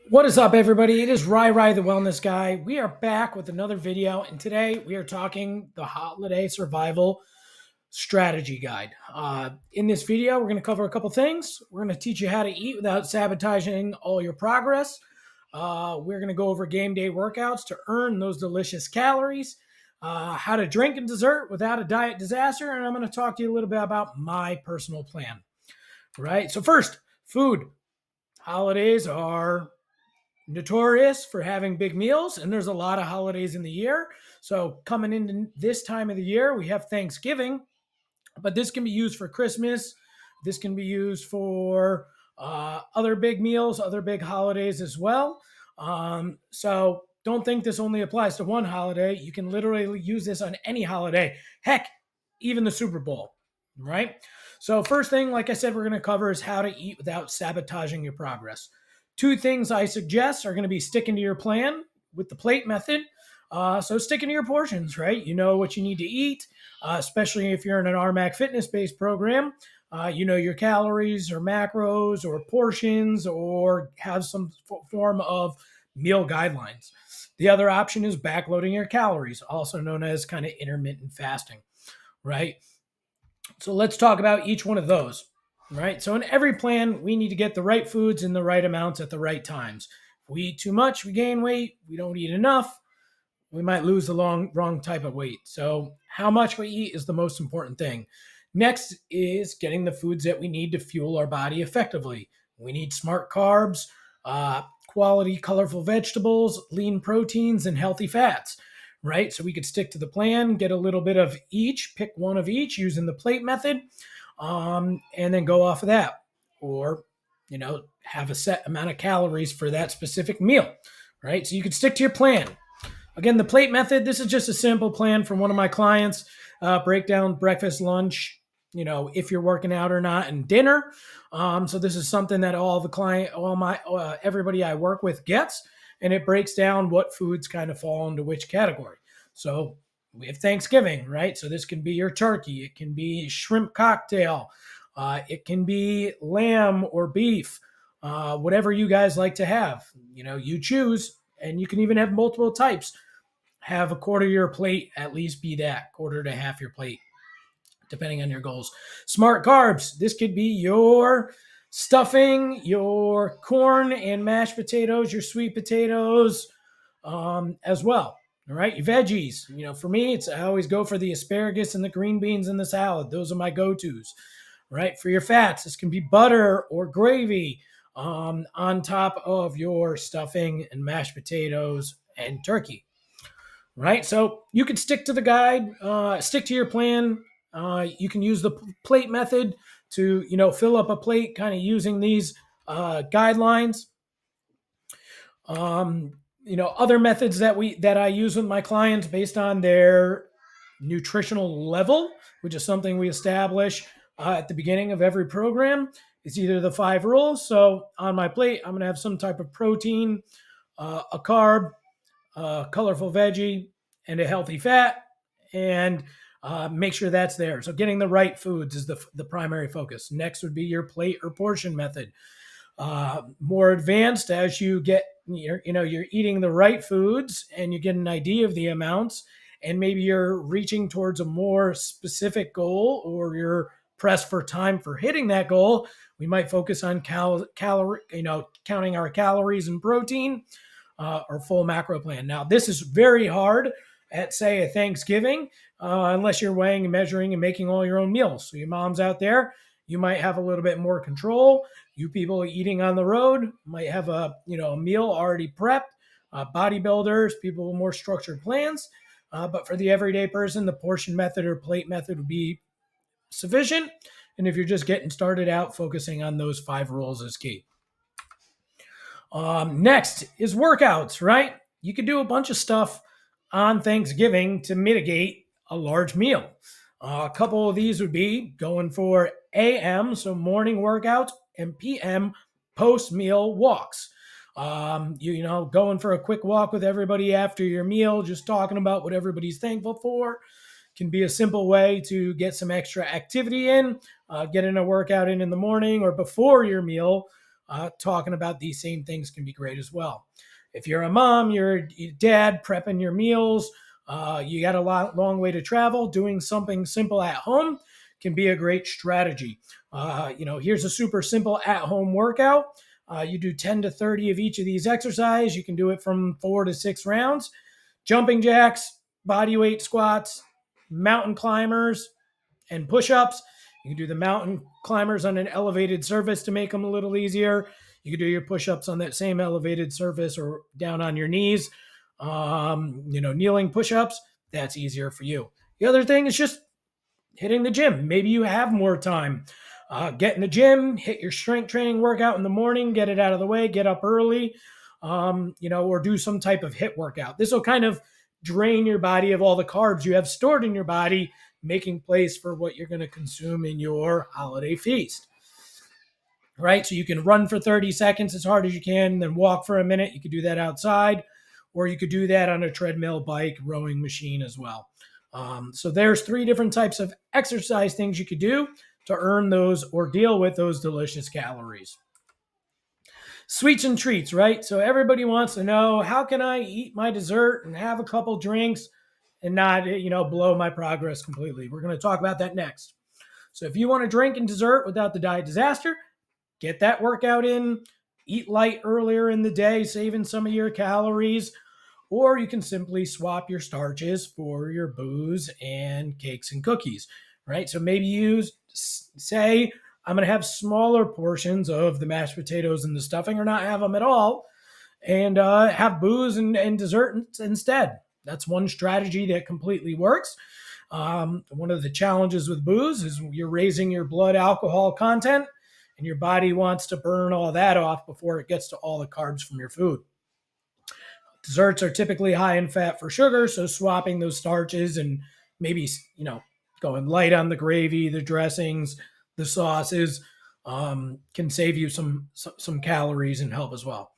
What is up, everybody? It is Rai the Wellness Guy. We are back with another video, and today we are talking the holiday survival strategy guide. In this video, we're going to cover a couple things. We're going to teach you how to eat without sabotaging all your progress. We're going to go over game day workouts to earn those delicious calories, how to drink and dessert without a diet disaster, and I'm going to talk to you a little bit about my personal plan. Right? So, first, food. Holidays are notorious for having big meals, and there's a lot of holidays in the year. So coming into this time of the year, we have Thanksgiving, but this can be used for Christmas. This can be used for other big meals, other big holidays as well. So don't think this only applies to one holiday. You can literally use this on any holiday. Heck, even the Super Bowl, right? So first thing, like I said, we're going to cover is how to eat without sabotaging your progress. Two things I suggest are going to be sticking to your plan with the plate method. So sticking to your portions, right? You know what you need to eat, especially if you're in an RMAC fitness based program. You know your calories or macros or portions or have some form of meal guidelines. The other option is backloading your calories, also known as kind of intermittent fasting, right? So let's talk about each one of those, right? So in every plan, we need to get the right foods in the right amounts at the right times. If we eat too much, we gain weight. We don't eat enough, we might lose the wrong type of weight. So how much we eat is the most important thing. Next is getting the foods that we need to fuel our body effectively. We need smart carbs, quality, colorful vegetables, lean proteins, and healthy fats, right? So we could stick to the plan, get a little bit of each, pick one of each using the plate method, and then go off of that. Or, have a set amount of calories for that specific meal, right? So you could stick to your plan. Again, the plate method, this is just a simple plan from one of my clients. Break down breakfast, lunch, if you're working out or not, and dinner. So this is something that everybody I work with gets, and it breaks down what foods kind of fall into which category. So we have Thanksgiving, right? So this can be your turkey. It can be shrimp cocktail. It can be lamb or beef, whatever you guys like to have. You choose, and you can even have multiple types. Have a quarter of your plate at least be that, quarter to half your plate, depending on your goals. Smart carbs. This could be your stuffing, your corn and mashed potatoes, your sweet potatoes, as well. All right, your veggies. For me, I always go for the asparagus and the green beans and the salad. Those are my go-tos. Right, for your fats, this can be butter or gravy on top of your stuffing and mashed potatoes and turkey, right? So you can stick to the guide, stick to your plan. You can use the plate method to, fill up a plate, kind of using these guidelines. Other methods that I use with my clients based on their nutritional level, which is something we establish at the beginning of every program. It's either the 5 rules. So on my plate, I'm going to have some type of protein, a carb, a colorful veggie, and a healthy fat, and make sure that's there. So getting the right foods is the primary focus. Next would be your plate or portion method. More advanced as you get, you're eating the right foods and you get an idea of the amounts, and maybe you're reaching towards a more specific goal, or you're pressed for time for hitting that goal. We might focus on calorie, counting our calories and protein, or full macro plan. Now, this is very hard at, say, a Thanksgiving, unless you're weighing and measuring and making all your own meals. So, your moms out there, you might have a little bit more control. You people eating on the road might have a meal already prepped. Bodybuilders, people with more structured plans. But for the everyday person, the portion method or plate method would be sufficient. And if you're just getting started out, focusing on those 5 rules is key. Next is workouts, right? You could do a bunch of stuff on Thanksgiving to mitigate a large meal. A couple of these would be going for AM, so morning workouts, and PM, post-meal walks. Going for a quick walk with everybody after your meal, just talking about what everybody's thankful for, can be a simple way to get some extra activity in, getting a workout in the morning or before your meal. talking about these same things can be great as well. If you're a mom, you're a dad prepping your meals, you got a long way to travel, doing something simple at home can be a great strategy. Here's a super simple at home workout. You do 10 to 30 of each of these exercises. You can do it from 4 to 6 rounds. Jumping jacks, body weight squats, mountain climbers, and push ups. You can do the mountain climbers on an elevated surface to make them a little easier. You can do your push ups on that same elevated surface or down on your knees. Kneeling push ups, that's easier for you. The other thing is just hitting the gym. Maybe you have more time. Get in the gym, hit your strength training workout in the morning, get it out of the way, get up early, or do some type of HIIT workout. This will kind of drain your body of all the carbs you have stored in your body, making place for what you're going to consume in your holiday feast. Right? So you can run for 30 seconds as hard as you can, then walk for a minute. You could do that outside, or you could do that on a treadmill, bike, rowing machine as well. So there's 3 different types of exercise things you could do to earn those or deal with those delicious calories. Sweets and treats, right? So everybody wants to know, how can I eat my dessert and have a couple drinks and not, blow my progress completely? We're going to talk about that next. So if you want to drink and dessert without the diet disaster, get that workout in, eat light earlier in the day, saving some of your calories, or you can simply swap your starches for your booze and cakes and cookies, right? So maybe you say, I'm going to have smaller portions of the mashed potatoes and the stuffing, or not have them at all, and have booze and dessert instead. That's one strategy that completely works. One of the challenges with booze is you're raising your blood alcohol content, and your body wants to burn all that off before it gets to all the carbs from your food. Desserts are typically high in fat for sugar, so swapping those starches and maybe, going light on the gravy, the dressings, the sauces, can save you some calories and help as well.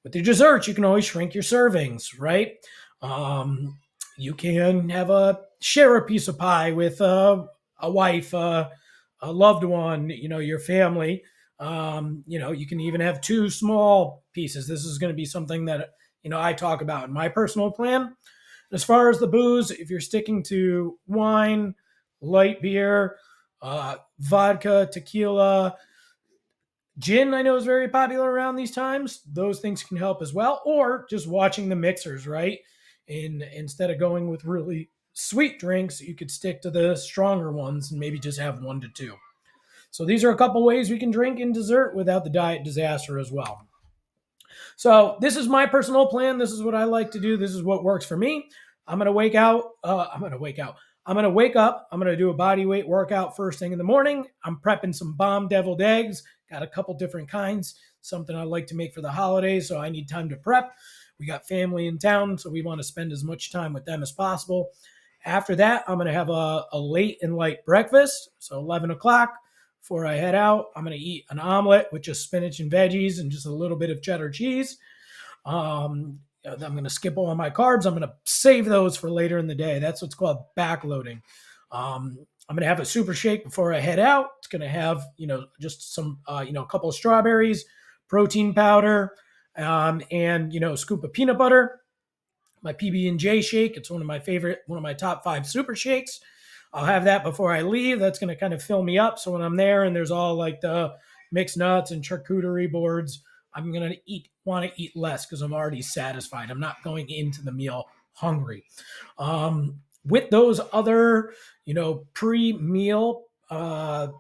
With the desserts, you can always shrink your servings, right? You can share a piece of pie with a wife, a loved one, your family. You can even have 2 small pieces. This is going to be something that I talk about in my personal plan. As far as the booze, if you're sticking to wine, light beer, vodka, tequila, gin, I know is very popular around these times. Those things can help as well. Or just watching the mixers, right? And instead of going with really sweet drinks, you could stick to the stronger ones and maybe just have 1 to 2. So these are a couple ways we can drink and dessert without the diet disaster as well. So this is my personal plan. This is what I like to do. This is what works for me. I'm going to wake up. I'm going to do a body weight workout first thing in the morning. I'm prepping some bomb deviled eggs. Got a couple different kinds. Something I like to make for the holidays, so I need time to prep. We got family in town, so we want to spend as much time with them as possible. After that, I'm going to have a late and light breakfast. So 11 o'clock. Before I head out, I'm going to eat an omelet with just spinach and veggies and just a little bit of cheddar cheese. I'm going to skip all my carbs. I'm going to save those for later in the day. That's what's called backloading. I'm going to have a super shake before I head out. It's going to have, just some, a couple of strawberries, protein powder, and, a scoop of peanut butter. My PB&J shake. It's one of my top 5 super shakes. I'll have that before I leave. That's going to kind of fill me up. So when I'm there and there's all like the mixed nuts and charcuterie boards, I'm going to want to eat less because I'm already satisfied. I'm not going into the meal hungry. With those other, pre-meal hors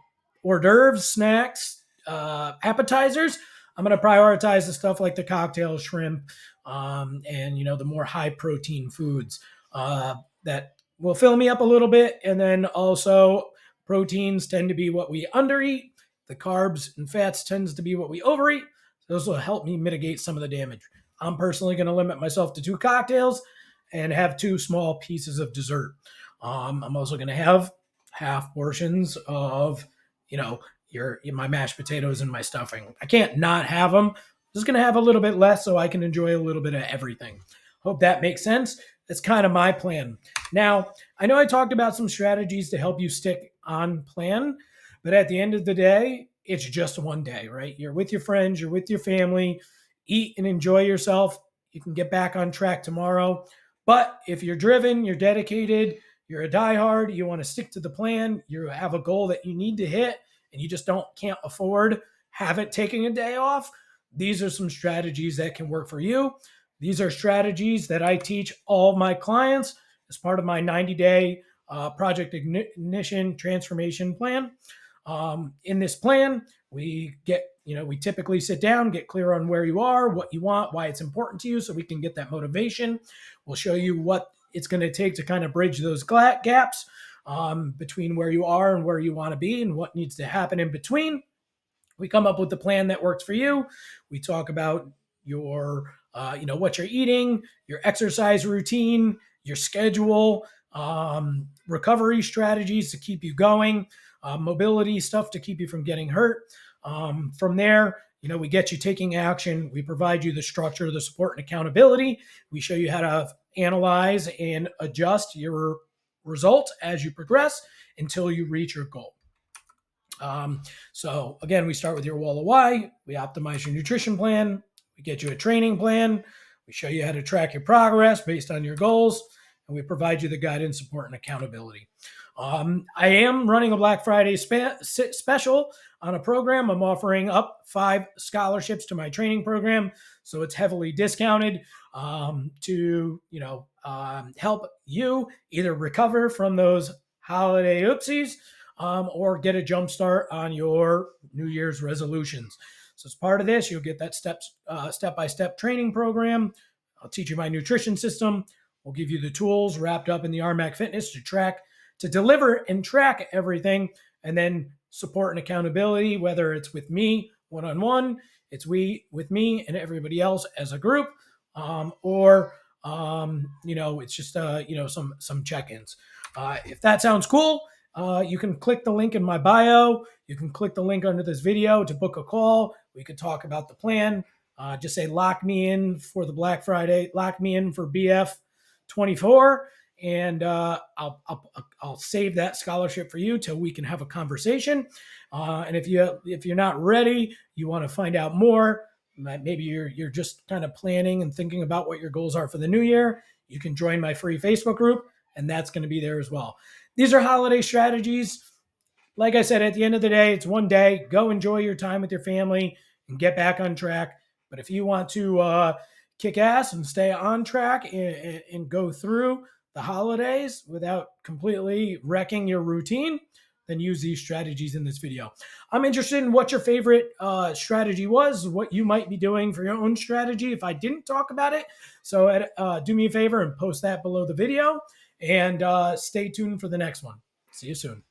d'oeuvres, snacks, appetizers, I'm going to prioritize the stuff like the cocktail shrimp and, the more high protein foods that will fill me up a little bit. And then also proteins tend to be what we undereat. The carbs and fats tends to be what we overeat. Those will help me mitigate some of the damage. I'm personally going to limit myself to 2 cocktails and have 2 small pieces of dessert. I'm also going to have half portions of, my mashed potatoes and my stuffing. I can't not have them. I'm just going to have a little bit less so I can enjoy a little bit of everything. Hope that makes sense. That's kind of my plan. Now, I know I talked about some strategies to help you stick on plan, but at the end of the day, it's just one day, right? You're with your friends, you're with your family, eat and enjoy yourself. You can get back on track tomorrow. But if you're driven, you're dedicated, you're a diehard, you want to stick to the plan, you have a goal that you need to hit, and you just can't afford have it taking a day off, these are some strategies that can work for you. These are strategies that I teach all of my clients as part of my 90-day project ignition transformation plan. In this plan, we typically sit down, get clear on where you are, what you want, why it's important to you, so we can get that motivation. We'll show you what it's going to take to kind of bridge those gaps between where you are and where you want to be and what needs to happen in between. We come up with the plan that works for you. We talk about what you're eating, your exercise routine, your schedule, recovery strategies to keep you going, mobility stuff to keep you from getting hurt. From there, we get you taking action. We provide you the structure, the support, and accountability. We show you how to analyze and adjust your results as you progress until you reach your goal. So again, we start with your wall of why. We optimize your nutrition plan. We get you a training plan. We show you how to track your progress based on your goals, and we provide you the guidance, support, and accountability. I am running a Black Friday special on a program. I'm offering up 5 scholarships to my training program, so it's heavily discounted to help you either recover from those holiday oopsies or get a jump start on your New Year's resolutions. So as part of this, you'll get that step-by-step training program. I'll teach you my nutrition system. We'll give you the tools wrapped up in the RMAC Fitness to deliver and track everything, and then support and accountability, whether it's with me one-on-one, it's with me and everybody else as a group, or it's just some check-ins. If that sounds cool, you can click the link in my bio. You can click the link under this video to book a call. We could talk about the plan. Just say, lock me in for the Black Friday, lock me in for BF 24. And I'll save that scholarship for you till we can have a conversation. And if you're not ready, you want to find out more, maybe you're just kind of planning and thinking about what your goals are for the new year, you can join my free Facebook group, and that's going to be there as well. These are holiday strategies. Like I said, at the end of the day, it's one day. Go enjoy your time with your family and get back on track. But if you want to kick ass and stay on track and go through the holidays without completely wrecking your routine, then use these strategies in this video. I'm interested in what your favorite strategy was, what you might be doing for your own strategy if I didn't talk about it. So do me a favor and post that below the video, and stay tuned for the next one. See you soon.